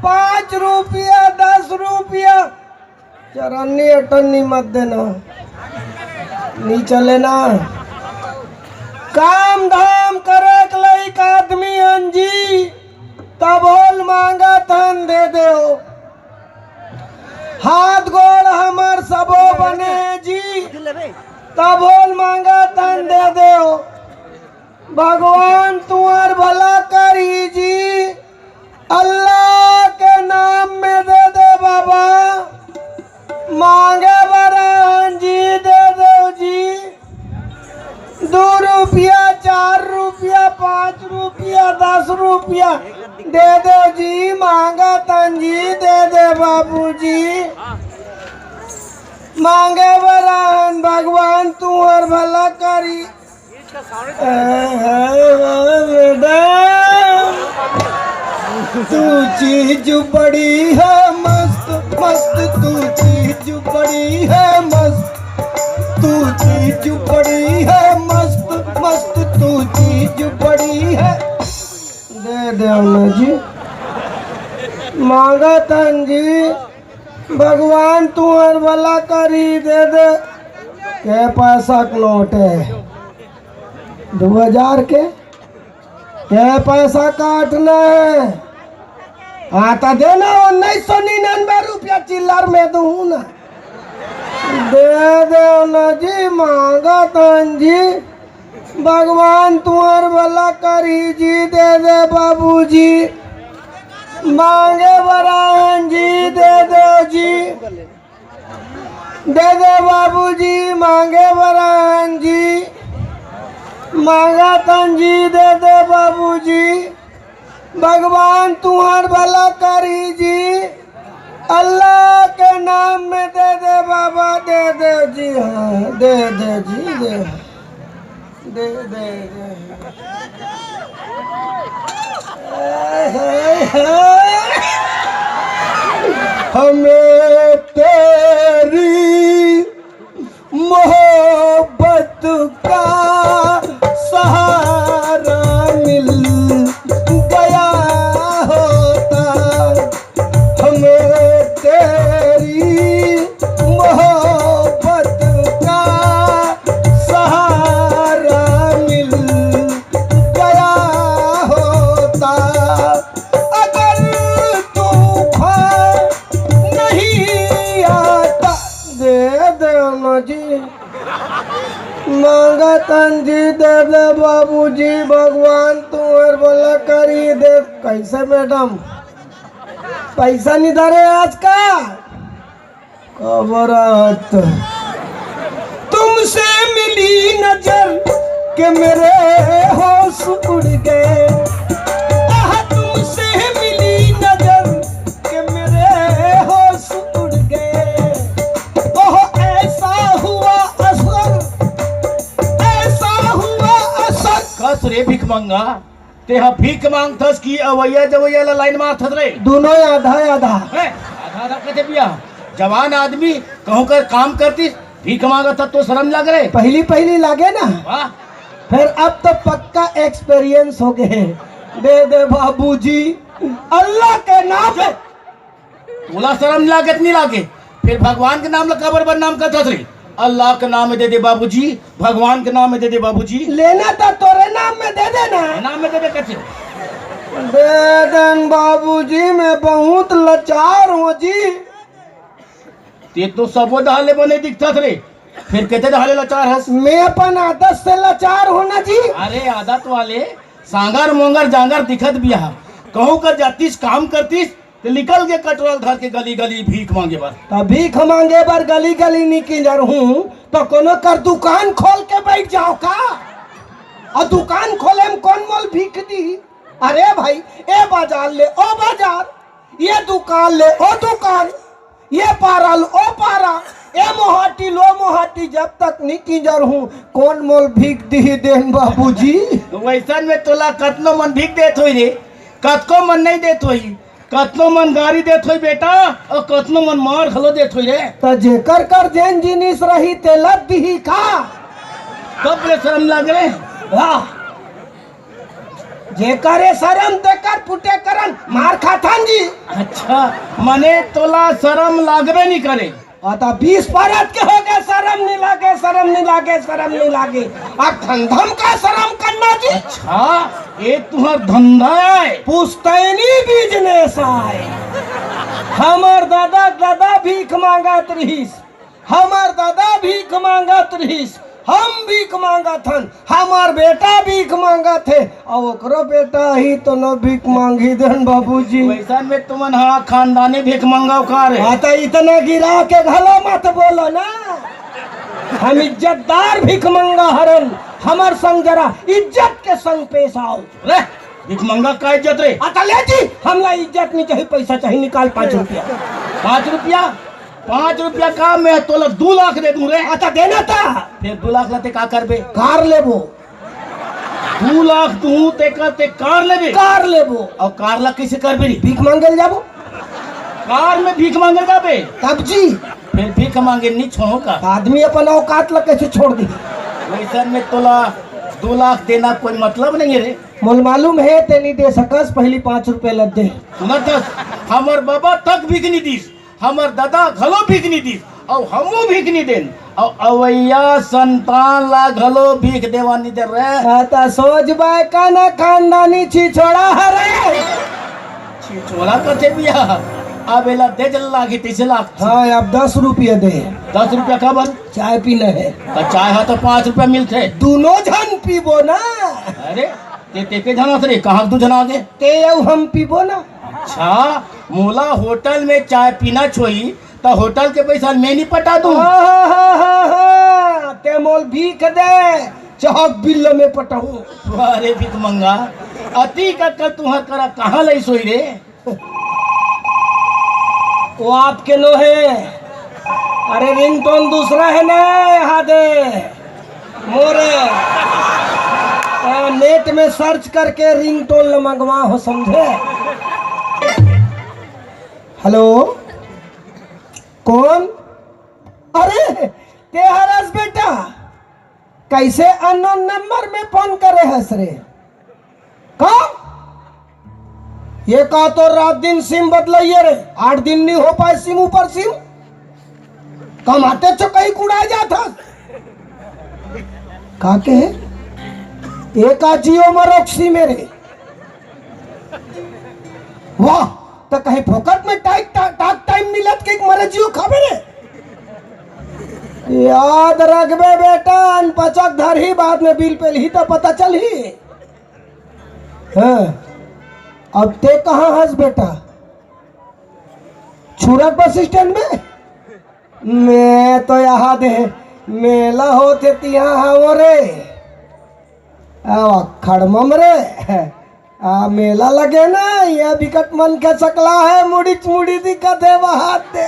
5 रुपया 10 रुपया चरन्नी अटन्नी मत देना, नहीं चले ना। काम धाम करे लइक आदमी अंजी तबोल मांगा थन दे दे। हाथ गोड़ हमर सबो बने जी तबोल मांगा तन दे दे। भगवान तुम्हार भला करी जी, अल्लाह के नाम में दे दे बाबा। मांगे बरान जी दे दो जी। 2 रुपया 4 रुपया 5 रुपया 10 रुपया दे दो जी। मांगा तन जी दे दे बाबू जी। मांगे बरान भगवान तुम्हार भला करी। तू चीज बड़ी है मस्त मस्त, तू चीज बड़ी है मस्त, तू चीज बड़ी है मस्त मस्त, तू चीज बड़ी है। दे दे अम्मा जी, मांगा तन जी भगवान तुम्हार भला करी दे दे। के पैसा का नोट है 2000 के पैसा काटना है। आता देना 1999 रुपया चिल्लर में दूँ ना। दे दे ना जी। मांगा तन जी भगवान तुम्हार भला करी जी। दे दे बाबू जी। मांगे बरान जी दे दो जी। दे दे बाबू जी। मांगे बरान जी। मांगा तन जी दे दे बाबू जी। भगवान तुम्हार भला करी जी, अल्लाह के नाम में दे दे बाबा। दे दे जी। हाँ दे दे जी। दे दे दे दे। हमें तेरी मोहब्बत का सहारा मिल गया होता। हमें तेरी मोहब्बत का सहारा मिल गया होता। अगर तूफान नहीं आता। दे दे जी। मांगा तन जी दे दे बाबू जी। भगवान तुम्हार भला करी दे। कैसे मैडम पैसा नहीं धरे आज का खबरात। तुमसे मिली नजर के मेरे होश उड़ गए। तुमसे मिली नजर के मेरे होश उड़ गए। ओह ऐसा हुआ असर, ऐसा हुआ असर। कस रे भिख मंगा तेहा भीख मांगथस की अवैया जवैया ला लाइन मारथस रे? दोनों आधा आधा। आधा आधा कहते बिया जवान आदमी कहूं कर काम करती भीख मांगत तो शर्म लग रहे। पहली पहली लागे ना, वाह फिर अब तो पक्का एक्सपीरियंस हो गए। दे दे बाबूजी अल्लाह के नाम पे। बोला शर्म लागत नहीं लागे फिर भगवान के नाम ला कबर बदनाम करथस रे। अल्लाह के नाम में दे दे बाबूजी, भगवान के नाम में दे दे बाबूजी। लेना तो तोरे नाम में दे देना। नाम में दे दे कैसे दे देन बाबूजी। मैं बहुत लाचार हूँ जी। ते तो सबो दहाले बने दिखथस रे, फिर कहते दहाले लाचार हस? मैं अपन आदत से लाचार हूँ ना जी। अरे आदत वाले सांगर मोंगर जांगर दिखत बिया कहूं कर जातीस काम करतीस तो निकल के कटोरल धर के गली गली भीख मांगे बर। तब भीख मांगे बर गली गली निकल हूँ तो कोनो कर दुकान खोल के बैठ जाओ का। और दुकान खोले में कौन मोल भीख दी। अरे भाई ए बाजार ले ओ बाजार, ये दुकान ले ओ दुकान, ये पारा लो ओ पारा, ए मोहाटी लो मोहाटी। जब तक निकिंजर हूँ कौन मोल भीख दी देन बाबूजी। वैसन में तोला कतनो मन भीख देत होई रे, कतको मन नहीं देत होई। कतनो मन गाड़ी देत होई बेटा और कतनो मन मार खलो देत होई रे। तो जेकर कर जेन जिनिस रही तेलत दी का। कब ले शर्म लग रे। वाह जे करे शरम तेकर फुटे करन मार खाथन जी। अच्छा मने तोला शर्म लागबे नहीं करे। आता 20 परत के हो गए, शर्म नहीं लागे, शर्म नहीं लागे, शर्म नहीं लागे। अब धंधम का शर्म करना जी। अच्छा ये तुम्हार धंधा है? पुश्तैनी बिजनेस आए। हमार दादा भीख मांगत रहीस, हमार दादा भीख मांगत रहीस, हम भीख मांगत हन, हमार बेटा भीख मांगत है और ओकरो बेटा ही तो न भीख मांगी देन बाबूजी। वैसा में तुमन हाँ खानदानी भीख मंगाओ का रे। आता इतना गिरा के घलो मत बोलो ना, हम इज्जतदार भीख मंगा हरन, हमार संग जरा इज्जत के संग पेश आओ। रे भीख मंगा का इज्जत रे? आता ले जी, हमला इज्जत नहीं चाहिए, पैसा चाहिए, निकाल 5 रुपया। 5 रुपया? 5 रुपया का मैं तोला 2 लाख दे दूं रे। आता देना था, फिर 2 लाख लाते का करबे? कार लेबो। 2 लाख तू ते कार लेबे? कार लेबो। और कार ला कैसे करबे रे? भीख मांगल जाबो। कार में भीख मांगे जाबे? तब जी फिर भीख मांगे नहीं छोड़ो का? आदमी अपन औकात ला कैसे छोड़ दी। वैसा में तोला 2 लाख देना कोई मतलब नहीं है रे। मोल मालूम है ते नहीं दे सकस, पहली 5 रुपए लग दे। सुना तो हमर बाबा तक भीख नहीं दीस, हमर दादा घलो भीख नहीं दीस और हमू भीख नहीं देन और अवैया संतान ला घलो भीख देवा नहीं दे रे। आता सोच बाय का ना खानदानी छी छोड़ा हरे। छोड़ा करते बिया अब एला दे जल लागी 30 लाख। हाँ अब 10 रुपये दे। 10 रुपया का बन? चाय पीना है तो चाय है तो 5 रुपया मिलते। दोनों जन पीबो ना। अरे ते के जना रे कहाँ 2 जना आगे? ते और हम पीबो ना। अच्छा मोला होटल में चाय पीना छोई तो होटल के पैसा मैं नहीं पटा दूं? ते मोल भीख दे, चौक बिल्लो में पटाऊं। अरे भीख मंगा अति का कल तुम्हार करा कहाँ लाई सोई रे? वो आपके नो है। अरे रिंगटोन दूसरा है ना, यहाँ दे मोरे नेट में सर्च करके रिंगटोन ल मंगवा हो, समझे? हेलो कौन? अरे ते हरस बेटा, कैसे अननोन नंबर में फोन करे हस रे? का ये का तो रात दिन सिम बदलाइए रे, 8 दिन नहीं हो पाए सिम ऊपर सिम। कमाते चो कहीं कुड़ा जाता का के एक जियो मरोक्सी मेरे। वाह तो कहीं फोकट में टाक टाइम मिलत के मरे जियो खाबे रे। याद रखबे बेटा, अनपचक धर ही बाद में बिल पे ही तो पता चल ही। हाँ अब ते कहाँ हंस बेटा? छुरक बस स्टैंड में? मैं तो यहाँ दे मेला होते तिया हो रे, खड़मम रे। मेला लगे ना, यह विकट मन के सकला है, मुड़ी दिक्कत है वहां दे।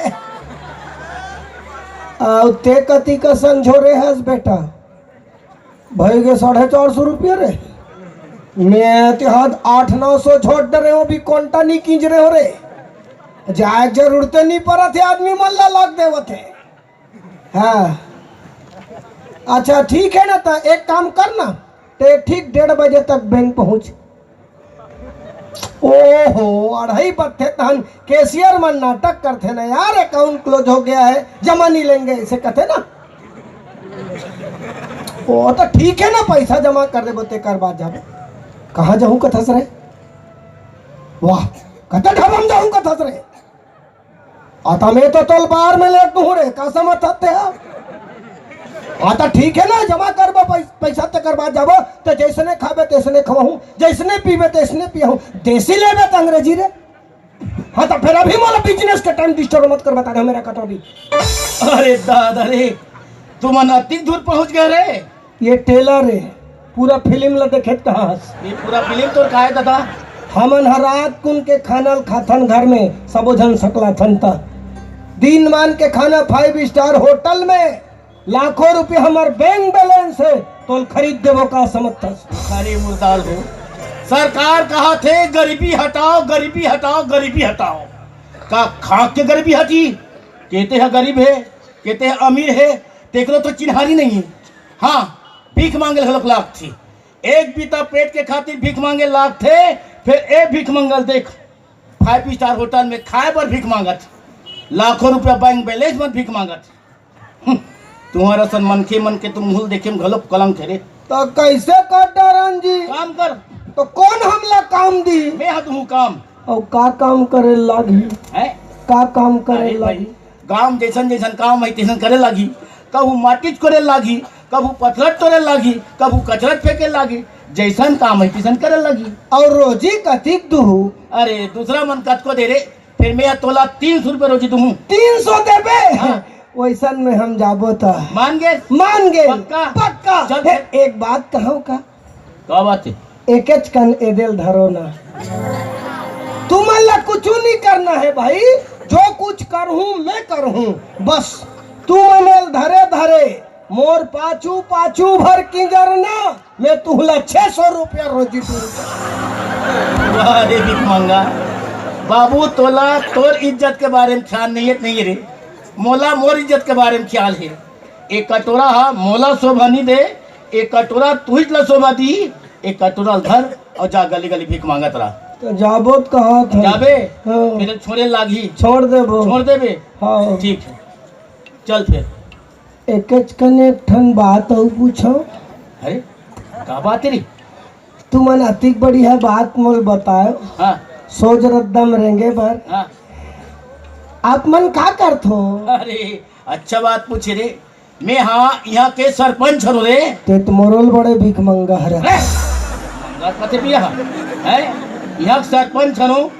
ते कति का संझोरे हंस बेटा, भाई के 450 रुपये रे। मैं तिहाद 800-900 छोड़ रहे हो, भी कोंटा नहीं कींच रहे हो रे। जाए जरूरत नहीं पड़ा थे, आदमी मल्ला लाग देव थे। हाँ अच्छा ठीक है ना, तो एक काम करना, ते ठीक 1:30 बजे तक बैंक पहुंच। ओहो 2:30 बजे तहन कैशियर मन नाटक करते ना यार, अकाउंट क्लोज हो गया है, जमा नहीं लेंगे ऐसे कहते ना। ओ तो ठीक है ना, पैसा जमा कर दे बोते कर बात जाबे। कहाँ जाऊं कथस रे? वाह कथा ढाबा में जाऊं कथस रे? आता मैं तो तोल बाहर में ले तू रे, का समझ आते हैं? आता ठीक है ना, जमा करबो पैसा ते करवा जाबो, तो जैसने खाबे तैसने खवाऊं, जैसने पीबे तैसने पियाऊं। देसी लेबे तो अंग्रेजी रे। हाँ तो फिर अभी मोला बिजनेस के टाइम डिस्टर्ब मत कर, बता दो मेरा कटौती। अरे दादा रे तुम अति दूर पहुंच गए रे। ये टेलर है, पूरा फिल्म ला देखे कहाँ? ये पूरा फिल्म तो का है दादा? हमन रात कुन के खाना खाथन घर में, सबो जन सकला थन ता दिन मान के खाना 5 स्टार होटल में, लाखों रुपए हमार बैंक बैलेंस है, तो खरीद देवो का समझता? अरे मुर्दार हो, सरकार कहा थे गरीबी हटाओ गरीबी हटाओ गरीबी हटाओ, का खा के गरीबी हटी? कहते हैं गरीब है, कहते हैं अमीर है, तेकलो तो चिन्हारी नहीं है। हाँ भीख मांगे हलक लाख थी, एक बीता पेट के खातिर भीख मांगे लाग थे, फिर ए भीख मंगल देख 5 स्टार होटल में खाए पर भीख मांगत, लाखों रुपया बैंक बैलेंस में भीख मांगत। तुम्हारा सन मनखे मन के तुम मुल देखे में घलो कलंक थे रे। तो कैसे कर डरन जी? काम कर, तो कौन हमला काम दी? मैं हाथ हूँ काम और का काम करे लागी? है। का काम करे अरे भाई, लागी? गांव जैसन जैसन काम है तैसन करे लागी। कबू माटी करे लागी, कबू पत्थर तोड़े लागी, कबू कचरा फेंके लागी, जैसन काम है तैसन करे लागी। और रोजी कतिक दू? अरे दूसरा मन कत को दे रे, फिर मैं तोला 300 रुपये रोजी दूँ। 300 देबे? हाँ। वैसन में हम जाबो था। मान गए? मान गए। पक्का? पक्का। चल। हे, एक बात कहूँ का? क्या बात है? एक कन एदेल धरो ना, तुम्हारा कुछ नहीं करना है भाई। जो कुछ करूँ मैं करूँ, बस तू मनेल धरे धरे मोर पाछू पाछू भर की जरना, मैं तुहला 600 रुपया रोजी दूंगा। अरे भीख मांगा बाबू, तोला तोर इज्जत के बारे में ख्याल नहीं रे, मोला मोर इज्जत के बारे में ख्याल है। एक कटोरा हा मोला शोभा नहीं दे, एक कटोरा तू ही ला शोभा दी, एक कटोरा धर और जा गली गली भीख मांगत रहा। तो जाबो कहाँ था? जाबे? हाँ। फिर छोड़े लागी। छोड़ देबो? छोड़ देबे? हाँ। ठीक है, चल फिर। एक कन एक ठन बात और पूछो। अरे क्या बात है रे? तू मन अतिक बढ़िया बात मोल बताओ। हाँ सोच रद्दम रहेंगे पर हाँ। आप मन का करत हो? अरे अच्छा बात पूछे रे, मैं हाँ यहाँ के सरपंच हूँ रे। ते तो मोरल बड़े भीख मंगा हरा। मंगा कते पिया है, यहाँ के सरपंच हूँ,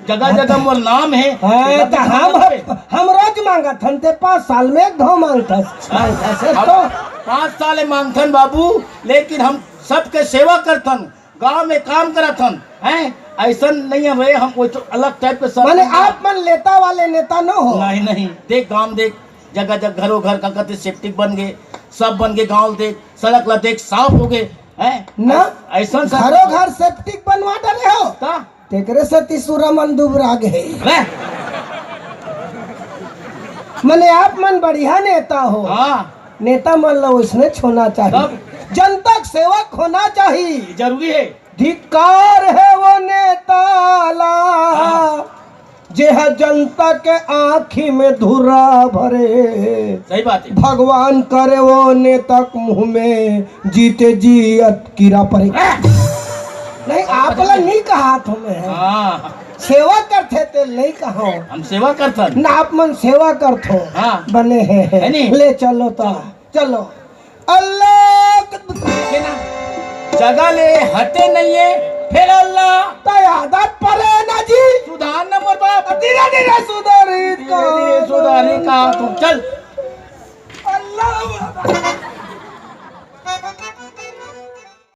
जगह जगह मोर नाम है। तो हम रोज मांगत हन, ते 5 साल में एक धो मांगतस। तो 5 साल मांगथन बाबू, लेकिन हम सबके सेवा करथन, गांव में काम करथन हैं। ऐसा नहीं है हम कोई तो अलग टाइप के माने आप मन लेता वाले नेता न हो? नहीं नहीं, देख गांव देख, जगह जगह घरों घर का कहते सेप्टिक बन गए, सब बन गए। गांव देख, सड़क ला देख, साफ हो गए हैं ना। ऐसा घरों घर सेप्टिक बनवा डरे हो ता? तेकरे से तीसरा मन डूबरा गए। रे माने आप मन बढ़िया नेता हो। हाँ, नेता मन ला उसने छोना चाहिए, तब? जनता के सेवक होना चाहिए। जरूरी है। धिक्कार है वो नेता ला, जेह जनता के आँखी में धुरा भरे। सही बात है। भगवान करे वो नेता के मुंह में जीते जी कीड़ा पड़े। नहीं आप ला नहीं कहा तुम्हें, हाँ, सेवा करते थे नहीं कहो। हम सेवा करथन ना आप मन सेवा करते हाँ। बने है नहीं? ले चलो तो चलो। अल्लाह के ना जगह ले हटे नहीं है, फिर अल्लाह तो आदत पड़े ना जी। सुधार न मोर बाप, धीरे धीरे सुधारित धीरे धीरे सुधारे का तू चल। अल्लाह